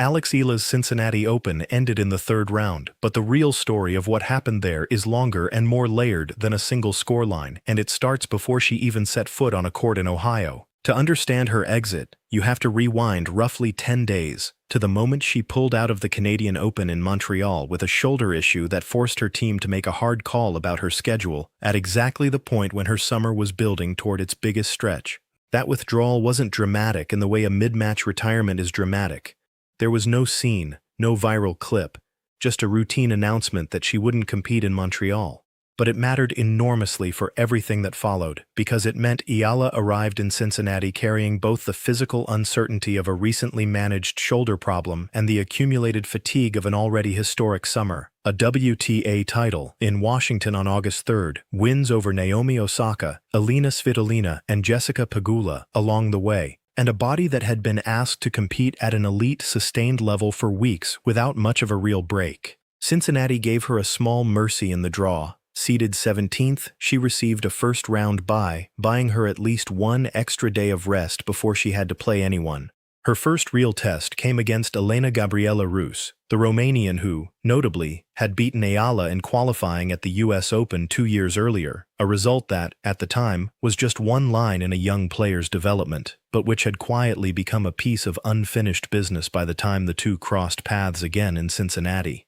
Alex Eala's Cincinnati Open ended in the third round, but the real story of what happened there is longer and more layered than a single scoreline, and it starts before she even set foot on a court in Ohio. To understand her exit, you have to rewind roughly 10 days, to the moment she pulled out of the Canadian Open in Montreal with a shoulder issue that forced her team to make a hard call about her schedule at exactly the point when her summer was building toward its biggest stretch. That withdrawal wasn't dramatic in the way a mid-match retirement is dramatic. There was no scene, no viral clip, just a routine announcement that she wouldn't compete in Montreal. But it mattered enormously for everything that followed, because it meant Eala arrived in Cincinnati carrying both the physical uncertainty of a recently managed shoulder problem and the accumulated fatigue of an already historic summer. A WTA title in Washington on August 3rd, wins over Naomi Osaka, Elina Svitolina, and Jessica Pegula along the way, and a body that had been asked to compete at an elite, sustained level for weeks without much of a real break. Cincinnati gave her a small mercy in the draw. Seeded 17th, she received a first-round bye, buying her at least one extra day of rest before she had to play anyone. Her first real test came against Elena Gabriela Rus, the Romanian who, notably, had beaten Eala in qualifying at the US Open 2 years earlier, a result that, at the time, was just one line in a young player's development, but which had quietly become a piece of unfinished business by the time the two crossed paths again in Cincinnati.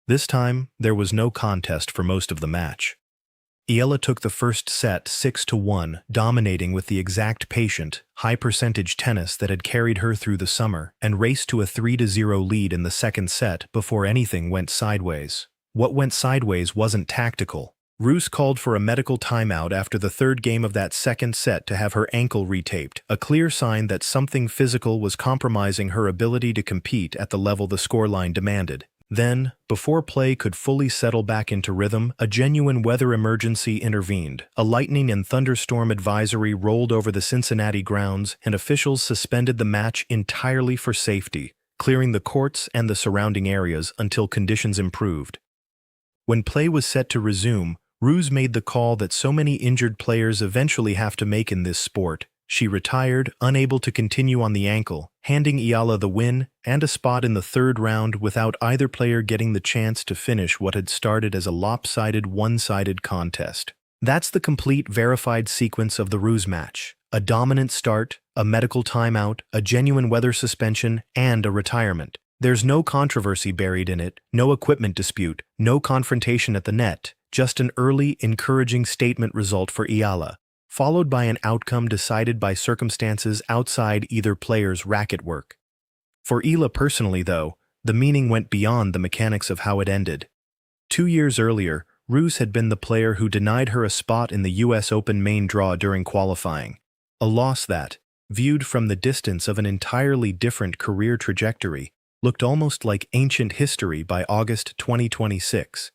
This time, there was no contest for most of the match. Eala took the first set 6-1, dominating with the exact patient, high-percentage tennis that had carried her through the summer, and raced to a 3-0 lead in the second set before anything went sideways. What went sideways wasn't tactical. Rus called for a medical timeout after the third game of that second set to have her ankle retaped, a clear sign that something physical was compromising her ability to compete at the level the scoreline demanded. Then, before play could fully settle back into rhythm, a genuine weather emergency intervened. A lightning and thunderstorm advisory rolled over the Cincinnati grounds, and officials suspended the match entirely for safety, clearing the courts and the surrounding areas until conditions improved. When play was set to resume, Rus made the call that so many injured players eventually have to make in this sport. She retired, unable to continue on the ankle, handing Eala the win and a spot in the third round without either player getting the chance to finish what had started as a lopsided, one-sided contest. That's the complete verified sequence of the Rus match. A dominant start, a medical timeout, a genuine weather suspension, and a retirement. There's no controversy buried in it, no equipment dispute, no confrontation at the net, just an early, encouraging statement result for Eala, followed by an outcome decided by circumstances outside either player's racket work. For Eala personally, though, the meaning went beyond the mechanics of how it ended. 2 years earlier, Rus had been the player who denied her a spot in the US Open main draw during qualifying, a loss that, viewed from the distance of an entirely different career trajectory, looked almost like ancient history by August 2026.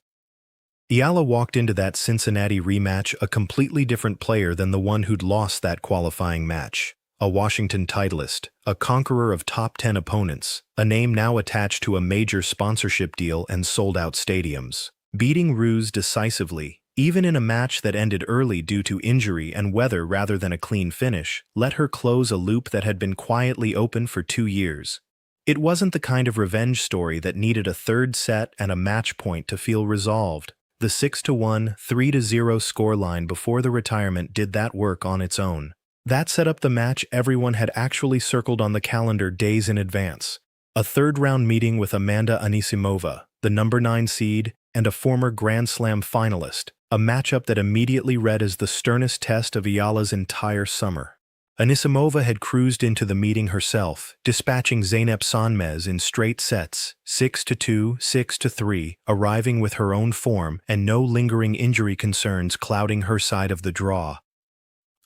Eala walked into that Cincinnati rematch a completely different player than the one who'd lost that qualifying match. A Washington titleist, a conqueror of top 10 opponents, a name now attached to a major sponsorship deal and sold-out stadiums. Beating Rus decisively, even in a match that ended early due to injury and weather rather than a clean finish, let her close a loop that had been quietly open for 2 years. It wasn't the kind of revenge story that needed a third set and a match point to feel resolved. The 6-1, 3-0 scoreline before the retirement did that work on its own. That set up the match everyone had actually circled on the calendar days in advance. A third-round meeting with Amanda Anisimova, the number 9 seed, and a former Grand Slam finalist, a matchup that immediately read as the sternest test of Eala's entire summer. Anisimova had cruised into the meeting herself, dispatching Zeynep Sonmez in straight sets, 6-2, 6-3, arriving with her own form and no lingering injury concerns clouding her side of the draw.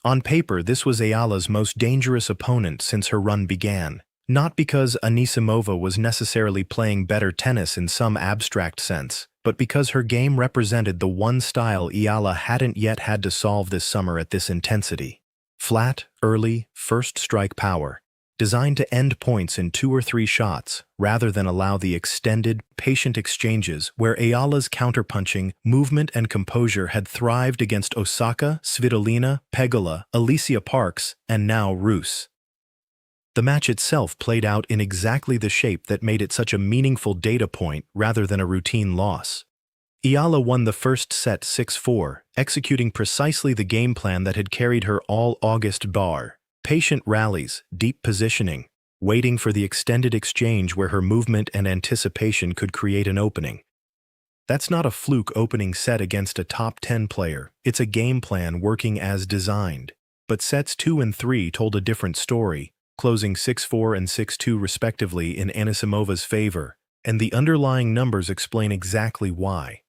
On paper, this was Eala's most dangerous opponent since her run began, not because Anisimova was necessarily playing better tennis in some abstract sense, but because her game represented the one style Eala hadn't yet had to solve this summer at this intensity. Flat, early, first-strike power, designed to end points in 2 or 3 shots, rather than allow the extended, patient exchanges where Eala's counterpunching, movement, and composure had thrived against Osaka, Svitolina, Pegula, Alicia Parks, and now Rus. The match itself played out in exactly the shape that made it such a meaningful data point rather than a routine loss. Eala won the first set 6-4, executing precisely the game plan that had carried her all August. Patient rallies, deep positioning, waiting for the extended exchange where her movement and anticipation could create an opening. That's not a fluke opening set against a top 10 player, it's a game plan working as designed. But sets 2 and 3 told a different story, closing 6-4 and 6-2 respectively in Anisimova's favor, and the underlying numbers explain exactly why.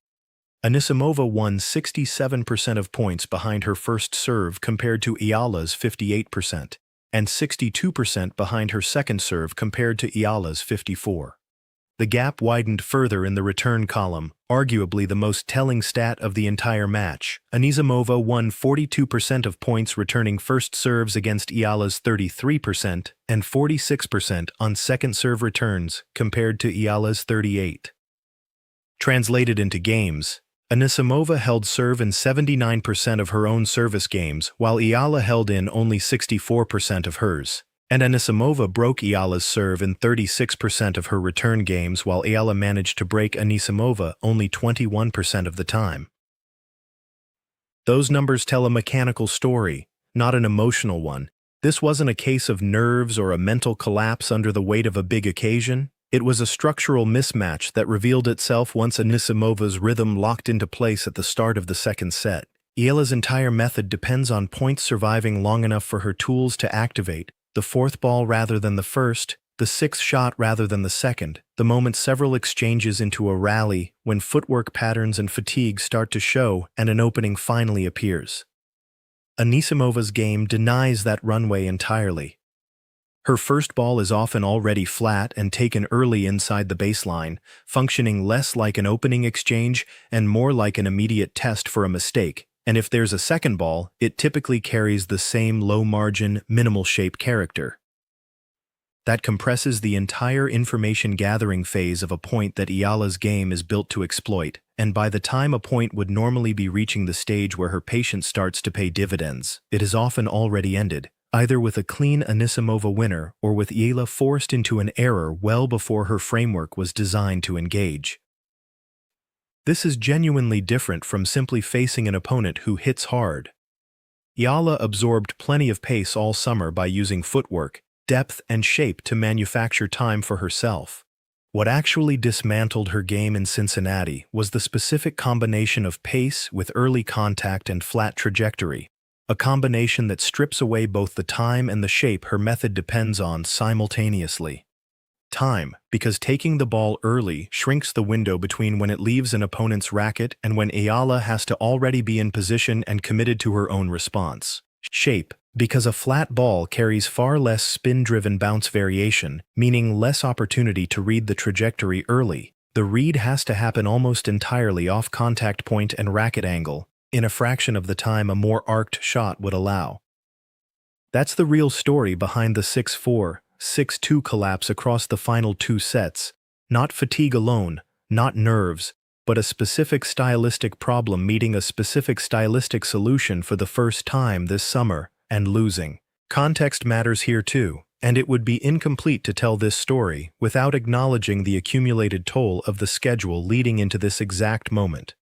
Anisimova won 67% of points behind her first serve compared to Eala's 58%, and 62% behind her second serve compared to Eala's 54%. The gap widened further in the return column, arguably the most telling stat of the entire match. Anisimova won 42% of points returning first serves against Eala's 33% and 46% on second serve returns compared to Eala's 38%. Translated into games, Anisimova held serve in 79% of her own service games, while Eala held in only 64% of hers. And Anisimova broke Eala's serve in 36% of her return games, while Eala managed to break Anisimova only 21% of the time. Those numbers tell a mechanical story, not an emotional one. This wasn't a case of nerves or a mental collapse under the weight of a big occasion. It was a structural mismatch that revealed itself once Anisimova's rhythm locked into place at the start of the second set. Eala's entire method depends on points surviving long enough for her tools to activate, the fourth ball rather than the first, the sixth shot rather than the second, the moment several exchanges into a rally, when footwork patterns and fatigue start to show and an opening finally appears. Anisimova's game denies that runway entirely. Her first ball is often already flat and taken early inside the baseline, functioning less like an opening exchange and more like an immediate test for a mistake. And if there's a second ball, it typically carries the same low-margin, minimal-shape character. That compresses the entire information-gathering phase of a point that Eala's game is built to exploit, and by the time a point would normally be reaching the stage where her patience starts to pay dividends, it has often already ended, either with a clean Anisimova winner or with Eala forced into an error well before her framework was designed to engage. This is genuinely different from simply facing an opponent who hits hard. Eala absorbed plenty of pace all summer by using footwork, depth, and shape to manufacture time for herself. What actually dismantled her game in Cincinnati was the specific combination of pace with early contact and flat trajectory, a combination that strips away both the time and the shape her method depends on simultaneously. Time, because taking the ball early shrinks the window between when it leaves an opponent's racket and when Eala has to already be in position and committed to her own response. Shape, because a flat ball carries far less spin-driven bounce variation, meaning less opportunity to read the trajectory early. The read has to happen almost entirely off contact point and racket angle, in a fraction of the time a more arced shot would allow. That's the real story behind the 6-4, 6-2 collapse across the final two sets, not fatigue alone, not nerves, but a specific stylistic problem meeting a specific stylistic solution for the first time this summer, and losing. Context matters here too, and it would be incomplete to tell this story without acknowledging the accumulated toll of the schedule leading into this exact moment.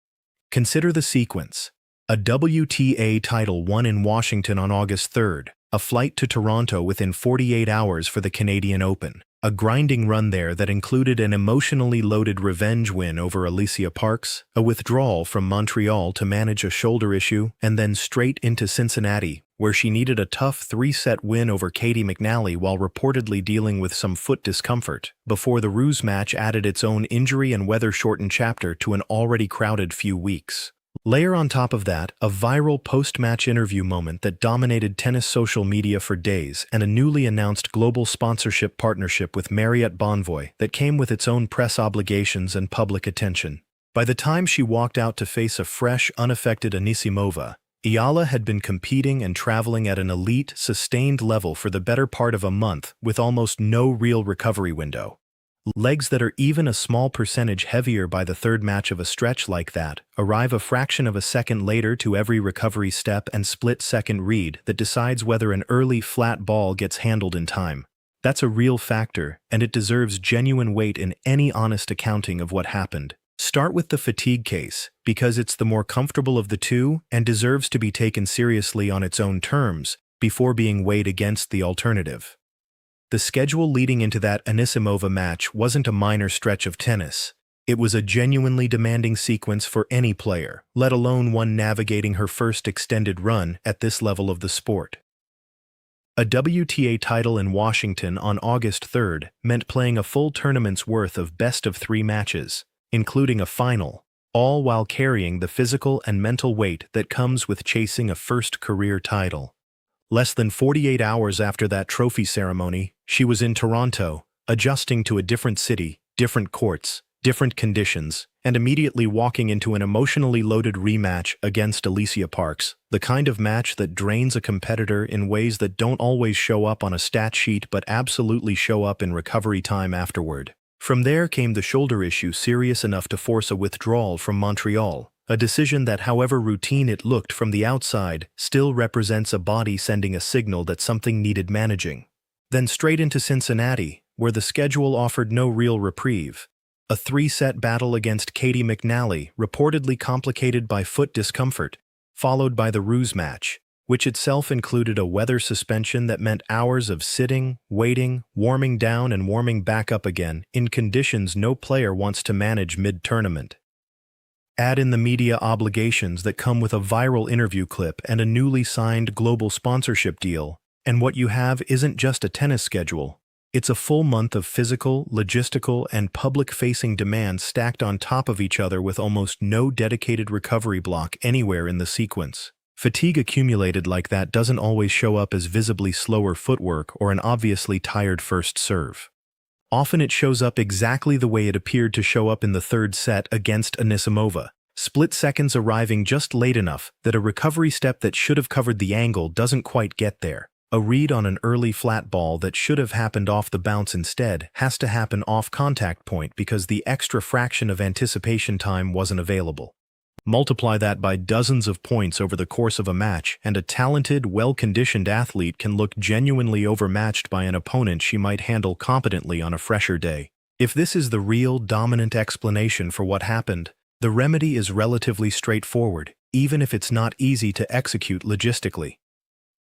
Consider the sequence. A WTA title won in Washington on August 3rd, a flight to Toronto within 48 hours for the Canadian Open, a grinding run there that included an emotionally loaded revenge win over Alicia Parks, a withdrawal from Montreal to manage a shoulder issue, and then straight into Cincinnati, where she needed a tough three-set win over Katie McNally while reportedly dealing with some foot discomfort, before the Ruse match added its own injury and weather-shortened chapter to an already crowded few weeks. Layer on top of that a viral post-match interview moment that dominated tennis social media for days and a newly announced global sponsorship partnership with Marriott Bonvoy that came with its own press obligations and public attention. By the time she walked out to face a fresh, unaffected Anisimova, Eala had been competing and traveling at an elite, sustained level for the better part of a month with almost no real recovery window. Legs that are even a small percentage heavier by the third match of a stretch like that arrive a fraction of a second later to every recovery step and split-second read that decides whether an early flat ball gets handled in time. That's a real factor, and it deserves genuine weight in any honest accounting of what happened. Start with the fatigue case, because it's the more comfortable of the two and deserves to be taken seriously on its own terms, before being weighed against the alternative. The schedule leading into that Anisimova match wasn't a minor stretch of tennis. It was a genuinely demanding sequence for any player, let alone one navigating her first extended run at this level of the sport. A WTA title in Washington on August 3rd meant playing a full tournament's worth of best-of-3 matches, including a final, all while carrying the physical and mental weight that comes with chasing a first career title. Less than 48 hours after that trophy ceremony, she was in Toronto, adjusting to a different city, different courts, different conditions, and immediately walking into an emotionally loaded rematch against Alicia Parks, the kind of match that drains a competitor in ways that don't always show up on a stat sheet but absolutely show up in recovery time afterward. From there came the shoulder issue serious enough to force a withdrawal from Montreal, a decision that, however routine it looked from the outside, still represents a body sending a signal that something needed managing. Then straight into Cincinnati, where the schedule offered no real reprieve. A 3-set battle against Katie McNally, reportedly complicated by foot discomfort, followed by the Ruse match, which itself included a weather suspension that meant hours of sitting, waiting, warming down and warming back up again in conditions no player wants to manage mid-tournament. Add in the media obligations that come with a viral interview clip and a newly signed global sponsorship deal, and what you have isn't just a tennis schedule. It's a full month of physical, logistical, and public-facing demands stacked on top of each other with almost no dedicated recovery block anywhere in the sequence. Fatigue accumulated like that doesn't always show up as visibly slower footwork or an obviously tired first serve. Often it shows up exactly the way it appeared to show up in the third set against Anisimova, split seconds arriving just late enough that a recovery step that should have covered the angle doesn't quite get there. A read on an early flat ball that should have happened off the bounce instead has to happen off contact point because the extra fraction of anticipation time wasn't available. Multiply that by dozens of points over the course of a match, and a talented, well-conditioned athlete can look genuinely overmatched by an opponent she might handle competently on a fresher day. If this is the real, dominant explanation for what happened, the remedy is relatively straightforward, even if it's not easy to execute logistically.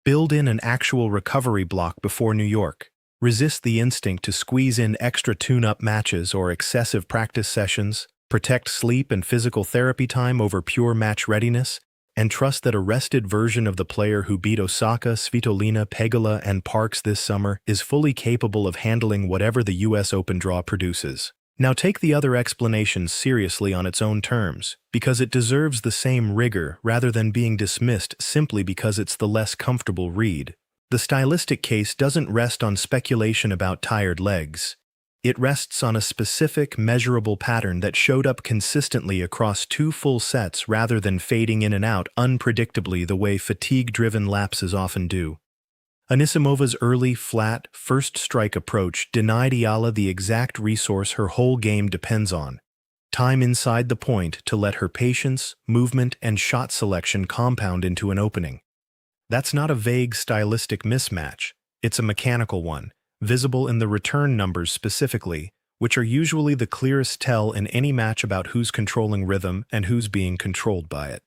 Build in an actual recovery block before New York. Resist the instinct to squeeze in extra tune-up matches or excessive practice sessions. Protect sleep and physical therapy time over pure match readiness, and trust that a rested version of the player who beat Osaka, Svitolina, Pegula, and Parks this summer is fully capable of handling whatever the US Open draw produces. Now take the other explanation seriously on its own terms, because it deserves the same rigor rather than being dismissed simply because it's the less comfortable read. The stylistic case doesn't rest on speculation about tired legs. It rests on a specific, measurable pattern that showed up consistently across 2 full sets rather than fading in and out unpredictably the way fatigue-driven lapses often do. Anisimova's early, flat, first strike approach denied Eala the exact resource her whole game depends on: time inside the point to let her patience, movement, and shot selection compound into an opening. That's not a vague stylistic mismatch, it's a mechanical one, visible in the return numbers specifically, which are usually the clearest tell in any match about who's controlling rhythm and who's being controlled by it.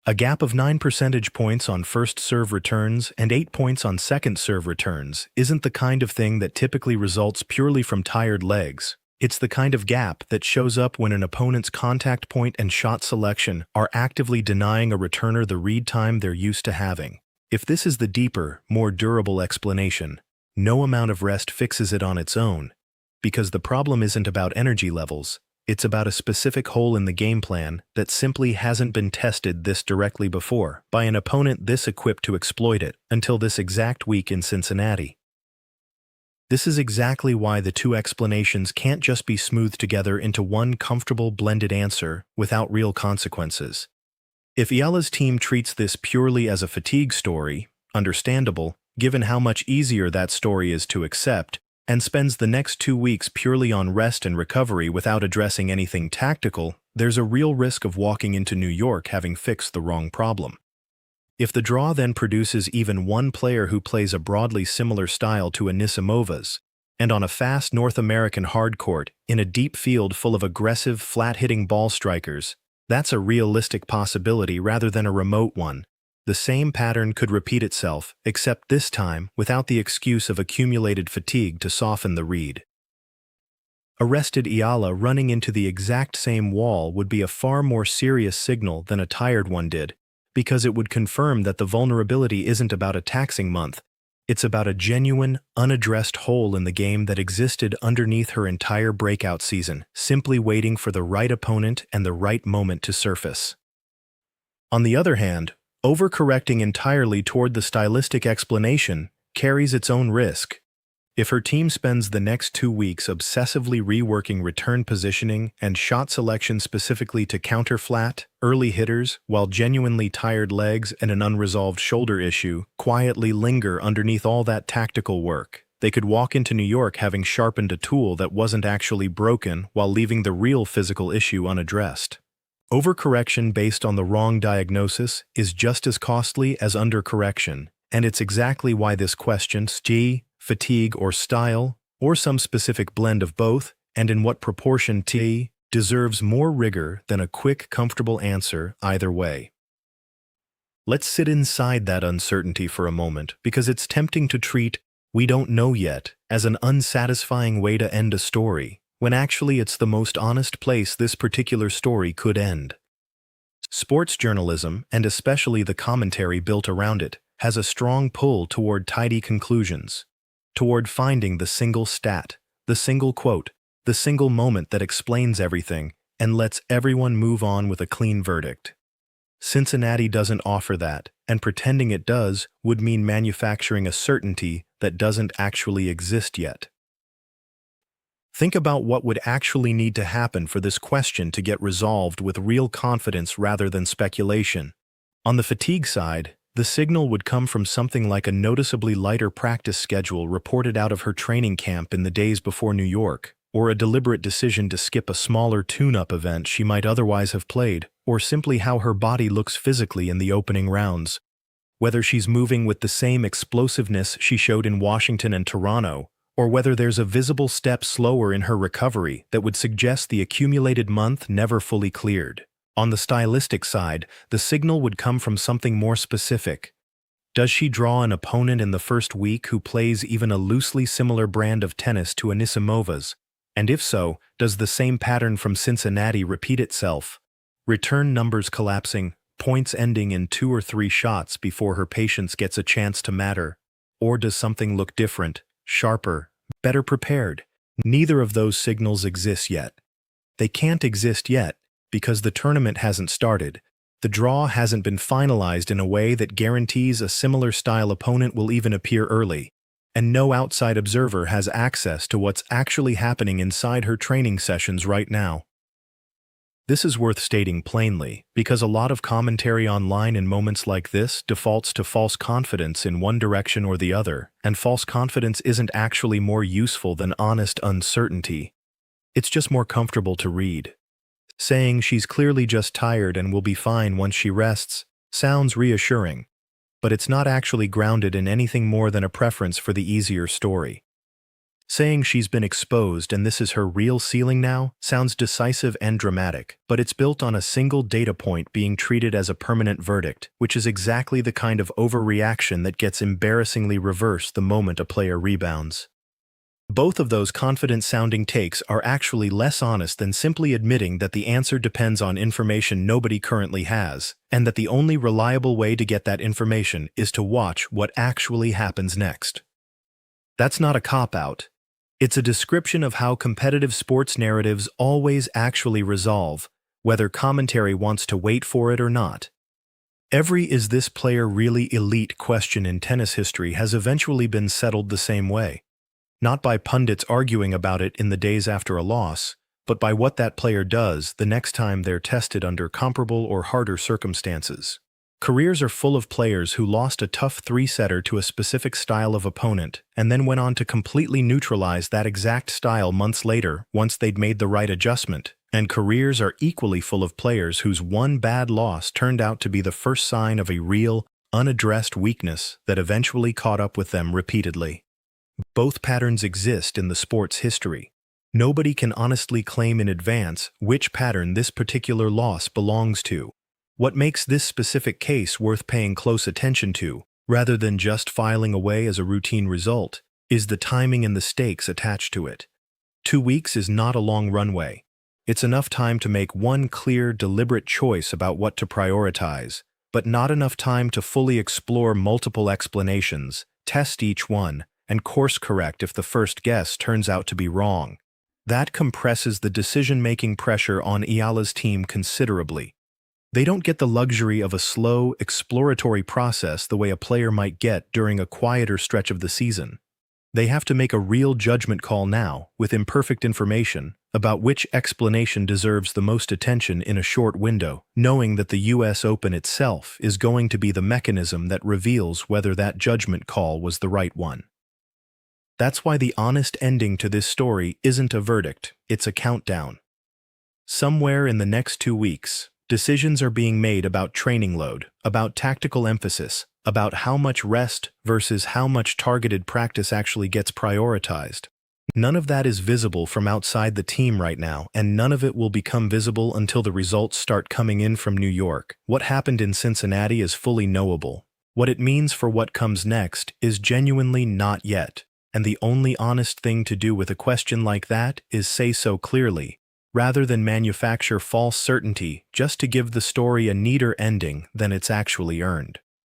A gap of 9 percentage points on first serve returns and 8 points on second serve returns isn't the kind of thing that typically results purely from tired legs. It's the kind of gap that shows up when an opponent's contact point and shot selection are actively denying a returner the read time they're used to having. If this is the deeper, more durable explanation, no amount of rest fixes it on its own, because the problem isn't about energy levels. It's about a specific hole in the game plan that simply hasn't been tested this directly before by an opponent this equipped to exploit it until this exact week in Cincinnati. This is exactly why the two explanations can't just be smoothed together into one comfortable blended answer without real consequences. If Eala's team treats this purely as a fatigue story, understandable, given how much easier that story is to accept, and spends the next 2 weeks purely on rest and recovery without addressing anything tactical, there's a real risk of walking into New York having fixed the wrong problem. If the draw then produces even one player who plays a broadly similar style to Anisimova's, and on a fast North American hard court, in a deep field full of aggressive, flat-hitting ball strikers, that's a realistic possibility rather than a remote one. The same pattern could repeat itself, except this time without the excuse of accumulated fatigue to soften the read. A rested Eala running into the exact same wall would be a far more serious signal than a tired one did, because it would confirm that the vulnerability isn't about a taxing month. It's about a genuine, unaddressed hole in the game that existed underneath her entire breakout season, simply waiting for the right opponent and the right moment to surface. On the other hand, overcorrecting entirely toward the stylistic explanation carries its own risk. If her team spends the next 2 weeks obsessively reworking return positioning and shot selection specifically to counter flat, early hitters, while genuinely tired legs and an unresolved shoulder issue quietly linger underneath all that tactical work, they could walk into New York having sharpened a tool that wasn't actually broken while leaving the real physical issue unaddressed. Overcorrection based on the wrong diagnosis is just as costly as undercorrection, and it's exactly why this question, fatigue or style, or some specific blend of both, and in what proportion deserves more rigor than a quick, comfortable answer either way. Let's sit inside that uncertainty for a moment, because it's tempting to treat "we don't know yet" as an unsatisfying way to end a story, when actually it's the most honest place this particular story could end. Sports journalism, and especially the commentary built around it, has a strong pull toward tidy conclusions, toward finding the single stat, the single quote, the single moment that explains everything and lets everyone move on with a clean verdict. Cincinnati doesn't offer that, and pretending it does would mean manufacturing a certainty that doesn't actually exist yet. Think about what would actually need to happen for this question to get resolved with real confidence rather than speculation. On the fatigue side, the signal would come from something like a noticeably lighter practice schedule reported out of her training camp in the days before New York, or a deliberate decision to skip a smaller tune-up event she might otherwise have played, or simply how her body looks physically in the opening rounds. Whether she's moving with the same explosiveness she showed in Washington and Toronto, or whether there's a visible step slower in her recovery that would suggest the accumulated month never fully cleared. On the stylistic side, the signal would come from something more specific. Does she draw an opponent in the first week who plays even a loosely similar brand of tennis to Anisimova's? And if so, does the same pattern from Cincinnati repeat itself? Return numbers collapsing, points ending in 2 or 3 shots before her patience gets a chance to matter? Or does something look different, sharper, better prepared? Neither of those signals exists yet. They can't exist yet, because the tournament hasn't started. The draw hasn't been finalized in a way that guarantees a similar style opponent will even appear early, and no outside observer has access to what's actually happening inside her training sessions right now. This is worth stating plainly, because a lot of commentary online in moments like this defaults to false confidence in one direction or the other, and false confidence isn't actually more useful than honest uncertainty. It's just more comfortable to read. Saying she's clearly just tired and will be fine once she rests sounds reassuring, but it's not actually grounded in anything more than a preference for the easier story. Saying she's been exposed and this is her real ceiling now sounds decisive and dramatic, but it's built on a single data point being treated as a permanent verdict, which is exactly the kind of overreaction that gets embarrassingly reversed the moment a player rebounds. Both of those confident-sounding takes are actually less honest than simply admitting that the answer depends on information nobody currently has, and that the only reliable way to get that information is to watch what actually happens next. That's not a cop-out. It's a description of how competitive sports narratives always actually resolve, whether commentary wants to wait for it or not. Every "is this player really elite" question in tennis history has eventually been settled the same way. Not by pundits arguing about it in the days after a loss, but by what that player does the next time they're tested under comparable or harder circumstances. Careers are full of players who lost a tough 3-setter to a specific style of opponent and then went on to completely neutralize that exact style months later once they'd made the right adjustment. And careers are equally full of players whose one bad loss turned out to be the first sign of a real, unaddressed weakness that eventually caught up with them repeatedly. Both patterns exist in the sport's history. Nobody can honestly claim in advance which pattern this particular loss belongs to. What makes this specific case worth paying close attention to, rather than just filing away as a routine result, is the timing and the stakes attached to it. 2 weeks is not a long runway. It's enough time to make one clear, deliberate choice about what to prioritize, but not enough time to fully explore multiple explanations, test each one, and course-correct if the first guess turns out to be wrong. That compresses the decision-making pressure on Eala's team considerably. They don't get the luxury of a slow, exploratory process the way a player might get during a quieter stretch of the season. They have to make a real judgment call now, with imperfect information, about which explanation deserves the most attention in a short window, knowing that the US Open itself is going to be the mechanism that reveals whether that judgment call was the right one. That's why the honest ending to this story isn't a verdict, it's a countdown. Somewhere in the next 2 weeks, decisions are being made about training load, about tactical emphasis, about how much rest versus how much targeted practice actually gets prioritized. None of that is visible from outside the team right now, and none of it will become visible until the results start coming in from New York. What happened in Cincinnati is fully knowable. What it means for what comes next is genuinely not yet, and the only honest thing to do with a question like that is say so clearly, rather than manufacture false certainty just to give the story a neater ending than it's actually earned.